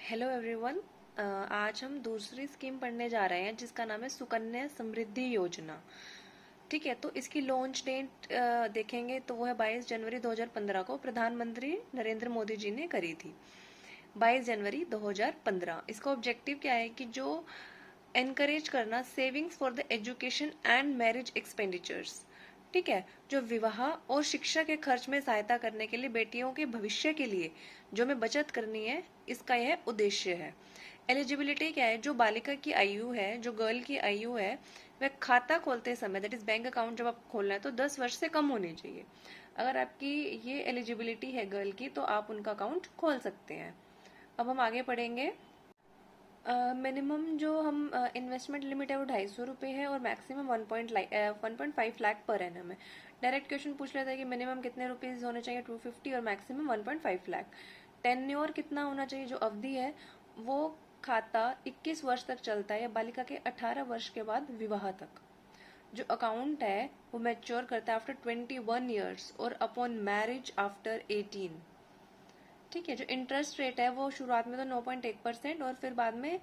Hello everyone. आज हम दूसरी स्कीम पढ़ने जा रहे हैं जिसका नाम है सुकन्या समृद्धि योजना। ठीक है, तो इसकी लॉन्च डेट देखेंगे तो वो है 22 जनवरी 2015 को प्रधानमंत्री नरेंद्र मोदी जी ने करी थी। 22 जनवरी 2015। इसका ऑब्जेक्टिव क्या है कि जो एनकरेज करना savings for the education and marriage expenditures. ठीक है, जो विवाह और शिक्षा के खर्च में सहायता करने के लिए बेटियों के भविष्य के लिए जो हमें बचत करनी है, इसका यह उद्देश्य है। एलिजिबिलिटी क्या है, जो बालिका की आयु है, जो गर्ल की आयु है, वह खाता खोलते समय दैट इज बैंक अकाउंट जब आप खोलना है तो 10 वर्ष से कम होनी चाहिए। अगर आपकी ये एलिजिबिलिटी है गर्ल की तो आप उनका अकाउंट खोल सकते हैं। अब हम आगे पढ़ेंगे। मिनिमम जो हम इन्वेस्टमेंट लिमिट है वो 250 रुपये है और मैक्सिमम 1.5 लाख पर एनम है। डायरेक्ट क्वेश्चन पूछ लेता है कि मिनिमम कितने रुपीज होने चाहिए, 250, और मैक्सिमम 1.5 लाख। टेन्योर कितना होना चाहिए, जो अवधि है वो खाता 21 वर्ष तक चलता है या बालिका के 18 वर्ष के बाद विवाह तक। जो अकाउंट है वो मैच्योर करता है आफ्टर 21 ईयर्स और अपॉन मैरिज आफ्टर 18। ठीक है, जो इंटरेस्ट रेट है वो शुरुआत में तो 9.1% और फिर बाद में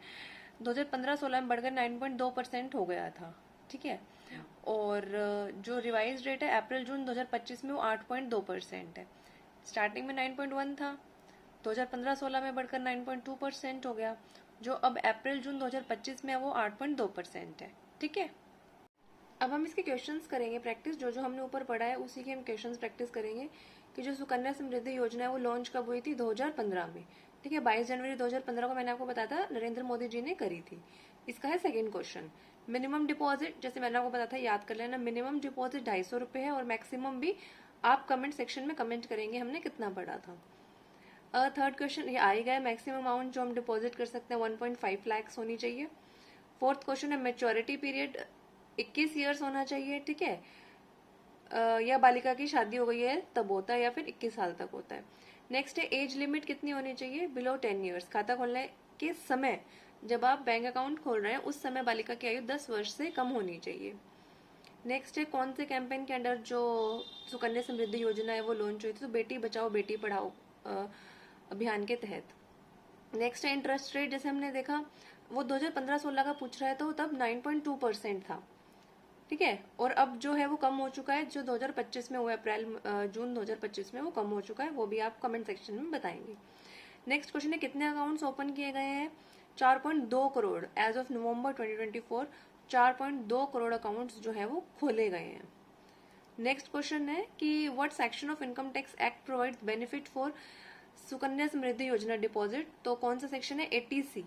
2015-16 में बढ़कर 9.2% हो गया था। ठीक है, और जो रिवाइज रेट है अप्रैल जून 2025 में वो 8.2% है। स्टार्टिंग में 9.1 था, 2015-16 में बढ़कर 9.2% हो गया। जो अब अप्रैल जून 2025 में है वो 8.2% है। ठीक है, अब हम इसके क्वेश्चंस करेंगे प्रैक्टिस। जो जो हमने ऊपर पढ़ा है उसी के हम क्वेश्चंस प्रैक्टिस करेंगे कि जो सुकन्या समृद्धि योजना है वो लॉन्च कब हुई थी, 2015 में। ठीक है, 22 जनवरी 2015 को मैंने आपको बताया था नरेंद्र मोदी जी ने करी थी। इसका है सेकेंड क्वेश्चन। मिनिमम डिपॉजिट, जैसे मैंने आपको बताया था, याद कर लेना, मिनिमम डिपॉजिट 250 रुपये है और मैक्सिमम भी आप कमेंट सेक्शन में कमेंट करेंगे हमने कितना पढ़ा था। थर्ड क्वेश्चन ये आ ही गया, मैक्सिमम अमाउंट जो हम डिपॉजिट कर सकते हैं 1.5 लाख होनी चाहिए। फोर्थ क्वेश्चन है मेच्योरिटी पीरियड 21 ईयर्स होना चाहिए। ठीक है, या बालिका की शादी हो गई है तब होता है या फिर 21 साल तक होता है। नेक्स्ट है एज लिमिट कितनी होनी चाहिए, बिलो 10 ईयर्स। खाता खोलने के समय जब आप बैंक अकाउंट खोल रहे हैं उस समय बालिका की आयु 10 वर्ष से कम होनी चाहिए। नेक्स्ट है कौन से कैंपेन के अंडर जो सुकन्या समृद्धि योजना है वो लॉन्च हुई थी, तो बेटी बचाओ बेटी पढ़ाओ अभियान के तहत। नेक्स्ट है इंटरेस्ट रेट, जैसे हमने देखा वो 2015-16 का पूछ रहा है तो तब 9.2% था। ठीक है, और अब जो है वो कम हो चुका है, जो 2025 में हुआ अप्रैल जून 2025 में वो कम हो चुका है, वो भी आप कमेंट सेक्शन में बताएंगे। नेक्स्ट क्वेश्चन है कितने अकाउंट्स ओपन किए गए हैं, 4.2 crore as of November 2024। 4.2 crore accounts जो है वो खोले गए हैं। नेक्स्ट क्वेश्चन है कि what section of income tax act provides benefit for Sukanya Samriddhi Yojana deposit, तो कौन सा सेक्शन है, 80C।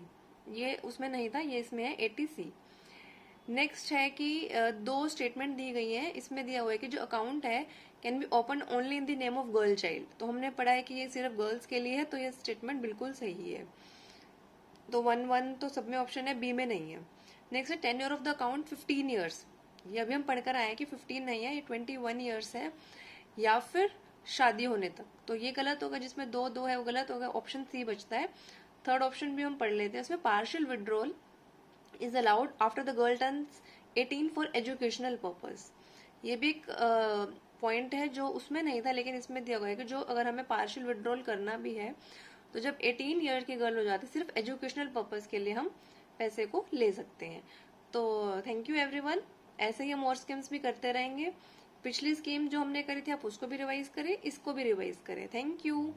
ये उसमें नहीं था, ये इसमें है 80C। नेक्स्ट है कि दो स्टेटमेंट दी गई है, इसमें दिया हुआ है कि जो अकाउंट है can be open only in the name of girl child. तो हमने पढ़ा है कि ये सिर्फ गर्ल्स के लिए है, तो ये स्टेटमेंट बिल्कुल सही है। तो 1-1 तो सब में ऑप्शन है, बी में नहीं है। नेक्स्ट है tenure of the account 15 years. ये अभी हम पढ़कर आए हैं कि 15 नहीं है, ये 21 ईयर्स है या फिर शादी होने तक। तो ये गलत होगा, जिसमें दो दो है वो गलत होगा, ऑप्शन सी बचता है। थर्ड ऑप्शन भी हम पढ़ लेते हैं, उसमें partial withdrawal is allowed after the girl turns 18 for educational purpose। ये भी एक पॉइंट है जो उसमें नहीं था लेकिन इसमें दिया गया है कि जो अगर हमें पार्शियल विड्रॉल करना भी है तो जब 18 ईयर की गर्ल हो जाती है सिर्फ एजुकेशनल पर्पज के लिए हम पैसे को ले सकते हैं। तो थैंक यू एवरीवन, ऐसे ही हम और स्कीम्स भी करते रहेंगे। पिछली स्कीम जो हमने करी थी आप उसको भी रिवाइज करें, इसको भी रिवाइज करें। Thank you.